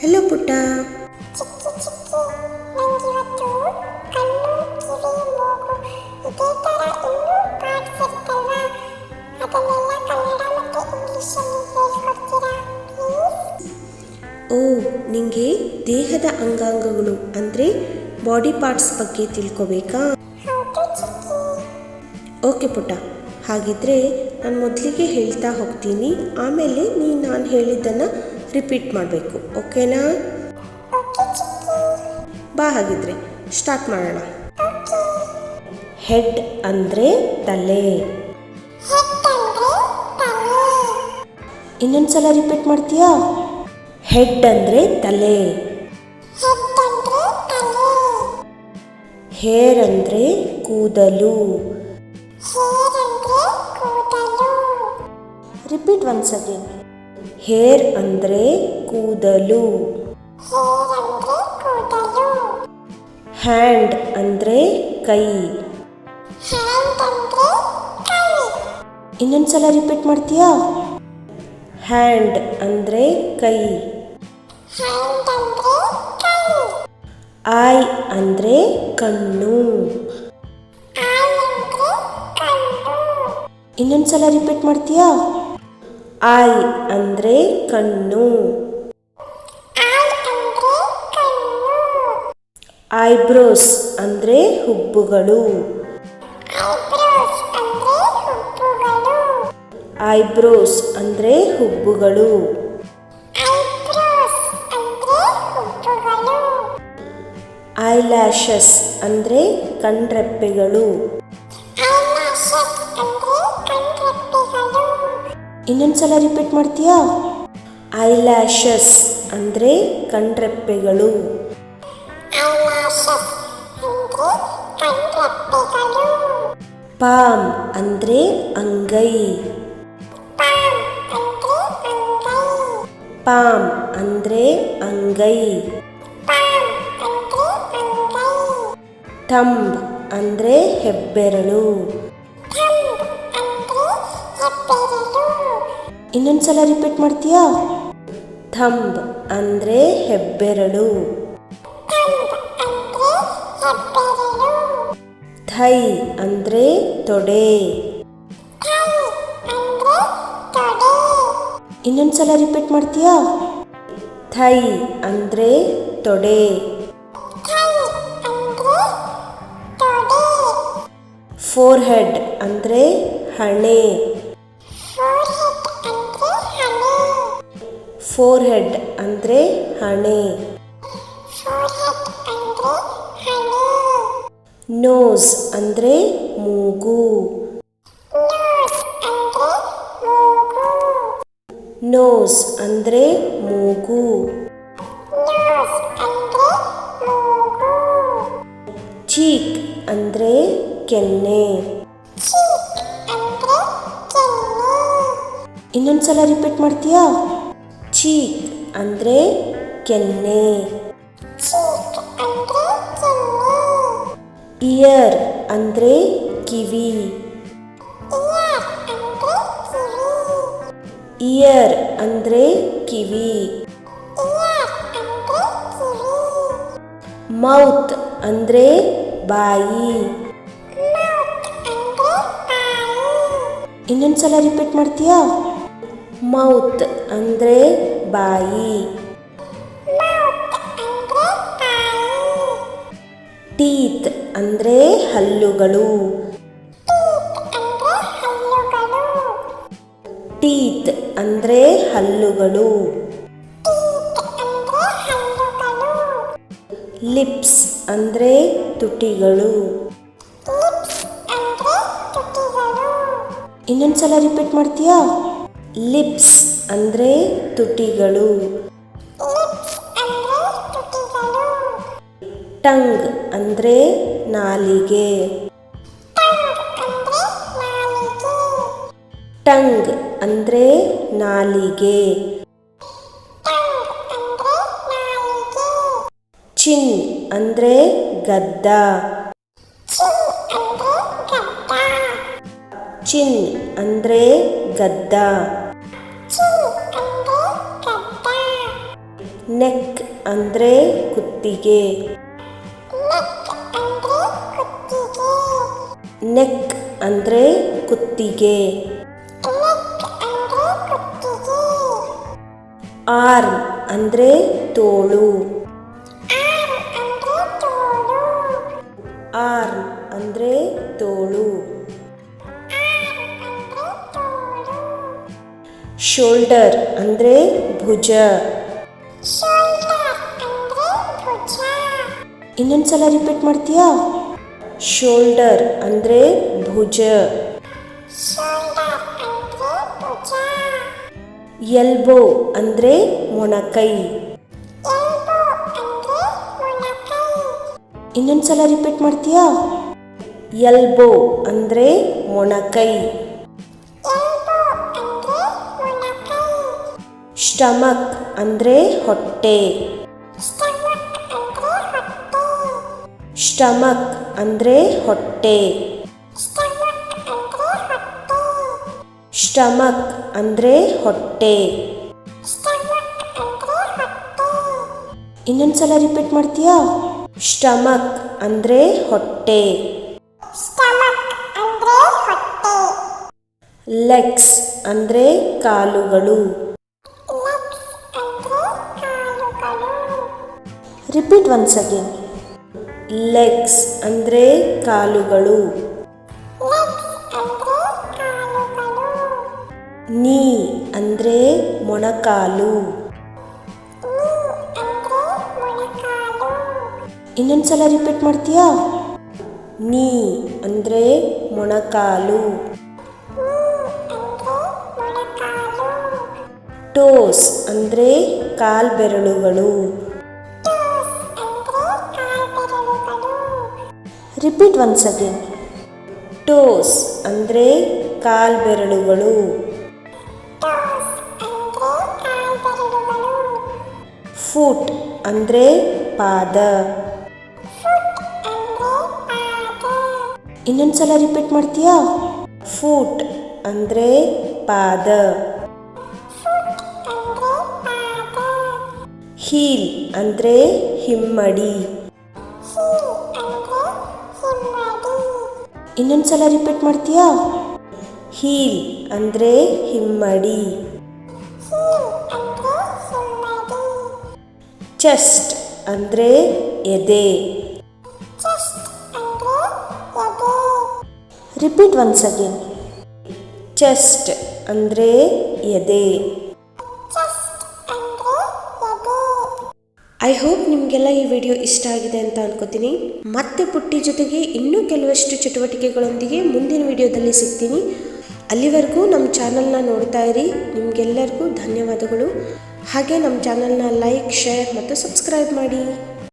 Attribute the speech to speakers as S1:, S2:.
S1: Hello ಪುಟ್ಟ.
S2: ಚಿಕ್ಕಿ ಚಿಕ್ಕಿ ನಂಗಿವತ್ತು ಕಣ್ಣು ಕಿವಿ ಮೂಗು ಇದೇ ಥರ ಇನ್ನೂ ಪಾರ್ಟ್ಸ್ ಇರ್ತಲ್ವಾ, ಅದನ್ನೆಲ್ಲ ಕನ್ನಡ ಮತ್ತು ಇಂಗ್ಲೀಷಲ್ಲಿ ಹೇಳ್ಕೊಡ್ತೀರಾ ಪ್ಲೀಸ್?
S1: ಓ, ನಿಂಗೆ ದೇಹದ ಅಂಗಾಂಗಗಳು ಅಂದರೆ ಬಾಡಿ ಪಾರ್ಟ್ಸ್ ಬಗ್ಗೆ ತಿಳ್ಕೊಬೇಕಾ?
S2: ಹೌದು ಚಿಕ್ಕಿ.
S1: ಓಕೆ ಪುಟ್ಟ, ಹಾಗಿದ್ರೆ ನಾನು ಮೊದಲಿಗೆ ಹೇಳ್ತಾ ಹೋಗ್ತೀನಿ, ಆಮೇಲೆ ನಾನು ಹೇಳಿದ್ದನ್ನು ರಿಪೀಟ್ ಮಾಡಬೇಕು, ಓಕೆನಾ?
S2: ಓಕೆ ಚಿಕ್ಕಿ.
S1: ಬಾ ಹಾಗಿದ್ರೆ ಸ್ಟಾರ್ಟ್ ಮಾಡೋಣ.
S2: ಓಕೆ.
S1: ಹೆಡ್ ಅಂದರೆ ತಲೆ.
S2: ಹೆಡ್ ಅಂದ್ರೆ ತಲೆ.
S1: ಇನ್ನೊಂದ್ಸಲ ರಿಪೀಟ್ ಮಾಡ್ತೀಯಾ? ಹೆಡ್ ಅಂದರೆ ತಲೆ.
S2: ಹೆಡ್ ಅಂದ್ರೆ ತಲೆ.
S1: ಹೇರ್ ಅಂದರೆ ಕೂದಲು.
S2: ಹೇರ್ ಅಂದ್ರೆ ಕೂದಲು.
S1: Repeat once again. ಹೇರ್ ಅಂದರೆ ಕೂದಲು.
S2: ಹೇರ್ ಅಂದ್ರೆ ಕೂದಲು.
S1: ಹ್ಯಾಂಡ್ ಅಂದರೆ ಕೈ.
S2: ಹ್ಯಾಂಡ್ ಅಂದ್ರೆ ಕೈ.
S1: ಇನ್ನೊಂದ್ಸಲ ರಿಪೀಟ್ ಮಾಡ್ತೀಯಾ? ಹ್ಯಾಂಡ್ ಅಂದರೆ ಕೈ.
S2: ಹ್ಯಾಂಡ್ ಅಂದ್ರೆ ಕೈ.
S1: ಐ ಅಂದರೆ ಕಣ್ಣು.
S2: ಐ ಅಂದ್ರೆ ಕಣ್ಣು.
S1: ಇನ್ನೊಂದ್ಸಲ ರಿಪೀಟ್ ಮಾಡ್ತೀಯಾ? ಐ ಅಂದರೆ ಕಣ್ಣು.
S2: ಐ ಅಂದ್ರೆ ಕಣ್ಣು.
S1: ಐಬ್ರೋಸ್ ಅಂದರೆ ಹುಬ್ಬುಗಳು.
S2: ಐಬ್ರೋಸ್ ಅಂದ್ರೆ ಹುಬ್ಬುಗಳು.
S1: ಐಬ್ರೋಸ್ ಅಂದರೆ ಹುಬ್ಬುಗಳು.
S2: ಐಬ್ರೋಸ್ ಅಂದ್ರೆ ಹುಬ್ಬುಗಳು.
S1: ಐಲ್ಯಾಶಸ್ ಅಂದರೆ ಕಣ್ರೆಪ್ಪೆಗಳು.
S2: ಐಲ್ಯಾಶಸ್ ಅಂದ್ರೆ ಕಣ್ರೆಪ್ಪೆಗಳು.
S1: ಇನ್ನೊಂದ್ಸಲ ರಿಪೀಟ್ ಮಾಡ್ತೀಯಾ? ಐಲ್ಯಾಶಸ್ ಅಂದರೆ ಕಣ್ರೆಪ್ಪೆಗಳು.
S2: ಐಲ್ಯಾಶಸ್ ಅಂದ್ರೆ ಕಣ್ರೆಪ್ಪೆಗಳು.
S1: ಪಾಮ್ ಅಂದರೆ ಅಂಗೈ.
S2: ಪಾಮ್ ಅಂದ್ರೆ ಅಂಗೈ.
S1: ಪಾಮ್ ಅಂದರೆ ಅಂಗೈ.
S2: ಪಾಮ್ ಅಂದ್ರೆ ಅಂಗೈ.
S1: ಥಂಬ್ ಅಂದರೆ ಹೆಬ್ಬೆರಳು.
S2: ಥಂಬ್ ಅಂದ್ರೆ ಹೆಬ್ಬೆರಳು.
S1: ಇನ್ನೊಂದ್ಸಲ ರಿಪೀಟ್ ಮಾಡ್ತೀಯಾ? ಥಂಬ್ ಅಂದರೆ ಹೆಬ್ಬೆರಳು.
S2: ಥಂಬ್ ಅಂದ್ರೆ ಹೆಬ್ಬೆರಳು.
S1: ಥೈ ಅಂದರೆ ತೊಡೆ.
S2: ಥೈ ಅಂದ್ರೆ ತೊಡೆ.
S1: ಇನ್ನೊಂದ್ಸಲ ರಿಪೀಟ್ ಮಾಡ್ತೀಯಾ? ಥೈ ಅಂದರೆ ತೊಡೆ.
S2: ಥೈ ಅಂದ್ರೆ ತೊಡೆ.
S1: ಫೋರ್ಹೆಡ್ ಅಂದರೆ ಹಣೆ.
S2: ಫೋರ್ಹೆಡ್ ಅಂದ್ರೆ ಹಣೆ.
S1: ಫೋರ್ಹೆಡ್ ಅಂದರೆ ಹಣೆ.
S2: ಫೋರ್ಹೆಡ್ ಅಂದ್ರೆ ಹಣೆ.
S1: ನೋಸ್ ಅಂದರೆ ಮೂಗು.
S2: ನೋಸ್ ಅಂದ್ರೆ ಮೂಗು.
S1: ನೋಸ್ ಅಂದರೆ ಮೂಗು.
S2: ನೋಸ್ ಅಂದ್ರೆ ಮೂಗು.
S1: ಚೀಕ್ ಅಂದರೆ ಕೆನ್ನೆ.
S2: ಚೀಕ್ ಅಂದ್ರೆ ಕೆನ್ನೆ.
S1: ಇನ್ನೊಂದ್ಸಲ ರಿಪೀಟ್ ಮಾಡ್ತೀಯಾ? ಚೀಕ್ ಅಂದರೆ ಕೆನ್ನೆ.
S2: ಚೀಕ್ ಅಂದ್ರೆ ಕೆನ್ನೆ.
S1: ಇಯರ್ ಅಂದರೆ ಕಿವಿ.
S2: ಇಯರ್ ಅಂದ್ರೆ ಕಿವಿ.
S1: ಇಯರ್ ಅಂದರೆ ಕಿವಿ.
S2: ಇಯರ್ ಅಂದ್ರೆ ಕಿವಿ.
S1: ಮೌತ್ ಅಂದರೆ ಬಾಯಿ.
S2: ಮೌತ್ ಅಂದ್ರೆ ಬಾಯಿ.
S1: ಇನ್ನೊಂದ್ಸಲ ರಿಪೀಟ್ ಮಾಡ್ತೀಯಾ? ಮೌತ್ ಅಂದರೆ ಬಾಯಿ.
S2: ಮೌತ್ ಅಂದ್ರೆ ಬಾಯಿ.
S1: ಟೀತ್ ಅಂದರೆ ಹಲ್ಲುಗಳು.
S2: ಟೀತ್ ಅಂದ್ರೆ ಹಲ್ಲುಗಳು.
S1: ಟೀತ್ ಅಂದರೆ ಹಲ್ಲುಗಳು.
S2: ಟೀತ್ ಅಂದ್ರೆ ಹಲ್ಲುಗಳು.
S1: ಲಿಪ್ಸ್ ಅಂದರೆ ತುಟಿಗಳು.
S2: ಲಿಪ್ಸ್ ಅಂದ್ರೆ ತುಟಿಗಳು.
S1: ಇನ್ನೊಂದ್ಸಲ ರಿಪೀಟ್ ಮಾಡ್ತೀಯಾ? ಲಿಪ್ಸ್ ಅಂದರೆ ತುಟಿಗಳು.
S2: ಲಿಪ್ಸ್ ಅಂದ್ರೆ ತುಟಿಗಳು.
S1: ಟಂಗ್ ಅಂದರೆ ನಾಲಿಗೆ.
S2: ಟಂಗ್ ಅಂದ್ರೆ ನಾಲಿಗೆ.
S1: ಟಂಗ್ ಅಂದರೆ ನಾಲಿಗೆ.
S2: ಟಂಗ್ ಅಂದ್ರೆ ನಾಲಿಗೆ.
S1: ಚಿನ್ ಅಂದರೆ ಗದ್ದ.
S2: ಚಿನ್ ಅಂದ್ರೆ ಗಡ್ಡ.
S1: ಚಿನ್ ಅಂದರೆ ಗದ್ದ.
S2: ಚಿನ್ ಅಂದ್ರೆ ಗಡ್ಡ.
S1: ನೆಕ್ ಅಂದರೆ ಕುತ್ತಿಗೆ.
S2: ನೆಕ್ ಅಂದ್ರೆ ಕುತ್ತಿಗೆ.
S1: ನೆಕ್ ಅಂದರೆ ಕುತ್ತಿಗೆ.
S2: ನೆಕ್ ಅಂದ್ರೆ ಕುತ್ತಿಗೆ.
S1: ಆರ್ಮ್ ಅಂದರೆ ತೋಳು.
S2: ಆರ್ಮ್ ಅಂದ್ರೆ ತೋಳು.
S1: ಆರ್ಮ್ ಅಂದರೆ ತೋಳು.
S2: ಆರ್ಮ್ ಅಂದ್ರೆ ತೋಳು.
S1: ಶೋಲ್ಡರ್ ಅಂದರೆ ಭುಜ.
S2: ಶೋಲ್ಡರ್ ಅಂದ್ರೆ ಭುಜ.
S1: ಇನ್ನೊಂದ್ಸಲ ರಿಪೀಟ್ ಮಾಡ್ತೀಯಾ? ಶೋಲ್ಡರ್ ಅಂದರೆ ಭುಜ.
S2: ಶೋಲ್ಡರ್ ಅಂದ್ರೆ ಭುಜ.
S1: ಎಲ್ಬೋ ಅಂದರೆ ಮೊಣಕೈ.
S2: ಎಲ್ಬೋ ಅಂದ್ರೆ ಮೊಣಕೈ.
S1: ಇನ್ನೊಂದ್ಸಲ ರಿಪೀಟ್ ಮಾಡ್ತೀಯಾ? ಎಲ್ಬೋ ಅಂದರೆ ಮೊಣಕೈ.
S2: ಎಲ್ಬೋ ಅಂದ್ರೆ ಮೊಣಕೈ.
S1: ಸ್ಟಮಕ್ ಅಂದರೆ ಹೊಟ್ಟೆ.
S2: ಸ್ಟಮಕ್ ಅಂದ್ರೆ ಹೊಟ್ಟೆ.
S1: ಸ್ಟಮಕ್ ಅಂದರೆ ಹೊಟ್ಟೆ.
S2: ಸ್ಟಮಕ್ ಅಂದ್ರೆ ಹೊಟ್ಟೆ.
S1: ಸ್ಟಮಕ್ ಅಂದರೆ ಹೊಟ್ಟೆ.
S2: ಸ್ಟಮಕ್ ಅಂದ್ರೆ ಹೊಟ್ಟೆ.
S1: ಇನ್ನೊಂದ್ಸಲ ರಿಪೀಟ್ ಮಾಡ್ತೀಯಾ? ಸ್ಟಮಕ್ ಅಂದರೆ ಹೊಟ್ಟೆ.
S2: ಸ್ಟಮಕ್ ಅಂದ್ರೆ ಹೊಟ್ಟೆ.
S1: ಲೆಗ್ಸ್ ಅಂದರೆ ಕಾಲುಗಳು.
S2: ಲೆಗ್ಸ್ ಅಂದ್ರೆ ಕಾಲುಗಳು.
S1: Repeat once again. ಲೆಗ್ಸ್ ಅಂದರೆ ಕಾಲುಗಳು.
S2: ಲೆಗ್ಸ್ ಅಂದ್ರೆ ಕಾಲುಗಳು.
S1: ನೀ ಅಂದರೆ ಮೊಣಕಾಲು.
S2: ನೀ ಅಂದ್ರೆ ಮೊಣಕಾಲು.
S1: ಇನ್ನೊಂದ್ಸಲ ರಿಪೀಟ್ ಮಾಡ್ತೀಯಾ? ನೀ ಅಂದರೆ ಮೊಣಕಾಲು.
S2: ನೀ ಅಂದ್ರೆ ಮೊಣಕಾಲು.
S1: ಟೋಸ್ ಅಂದರೆ ಕಾಲ್ಬೆರಳುಗಳು.
S2: ಟೋಸ್ ಅಂದ್ರೆ ಕಾಲ್ಬೆರಳುಗಳು.
S1: Repeat once again. ಟೋಸ್ ಅಂದರೆ ಕಾಲ್ಬೆರಳುಗಳು.
S2: ಟೋಸ್ ಅಂದ್ರೆ ಕಾಲ್ಬೆರಳುಗಳು.
S1: ಫುಟ್ ಅಂದರೆ ಪಾದ.
S2: ಫುಟ್ ಅಂದ್ರೆ ಪಾದ.
S1: ಇನ್ನೊಂದ್ಸಲ ರಿಪೀಟ್ ಮಾಡ್ತೀಯಾ? ಫುಟ್ ಅಂದರೆ ಪಾದ.
S2: ಫುಟ್ ಅಂದ್ರೆ ಪಾದ.
S1: ಹೀಲ್ ಅಂದರೆ ಹಿಮ್ಮಡಿ.
S2: ಹೀಲ್ ಅಂದ್ರೆ ಹಿಮ್ಮಡಿ.
S1: ಇನ್ನೊಂದ್ಸಲ ರಿಪೀಟ್ ಮಾಡ್ತೀಯಾ? ಹೀಲ್ ಅಂದರೆ ಹಿಮ್ಮಡಿ.
S2: ಹೀಲ್ ಅಂದ್ರೆ ಹಿಮ್ಮಡಿ.
S1: ಚೆಸ್ಟ್ ಅಂದರೆ ಎದೆ.
S2: ಚೆಸ್ಟ್ ಅಂದ್ರೆ ಎದೆ.
S1: Repeat once again. ಚೆಸ್ಟ್ ಅಂದರೆ ಎದೆ.
S2: ಚೆಸ್ಟ್ ಅಂದ್ರೆ ಎದೆ.
S1: ಐ ಹೋಪ್ ನಿಮಗೆಲ್ಲ ಈ ವಿಡಿಯೋ ಇಷ್ಟ ಆಗಿದೆ ಅಂತ ಅನ್ಕೋತೀನಿ. ಮತ್ತೆ ಪುಟ್ಟಿ ಜೊತೆಗೆ ಇನ್ನೂ ಕೆಲವಷ್ಟು ಚಟುವಟಿಕೆಗಳೊಂದಿಗೆ ಮುಂದಿನ ವಿಡಿಯೋದಲ್ಲಿ ಸಿಗ್ತೀನಿ. ಅಲ್ಲಿವರೆಗೂ ನಮ್ಮ ಚಾನಲ್ನ ನೋಡ್ತಾ ಇರಿ. ನಿಮಗೆಲ್ಲರಿಗೂ ಧನ್ಯವಾದಗಳು. ಹಾಗೆ ನಮ್ಮ ಚಾನಲ್ನ ಲೈಕ್, ಶೇರ್ ಮತ್ತು ಸಬ್ಸ್ಕ್ರೈಬ್ ಮಾಡಿ.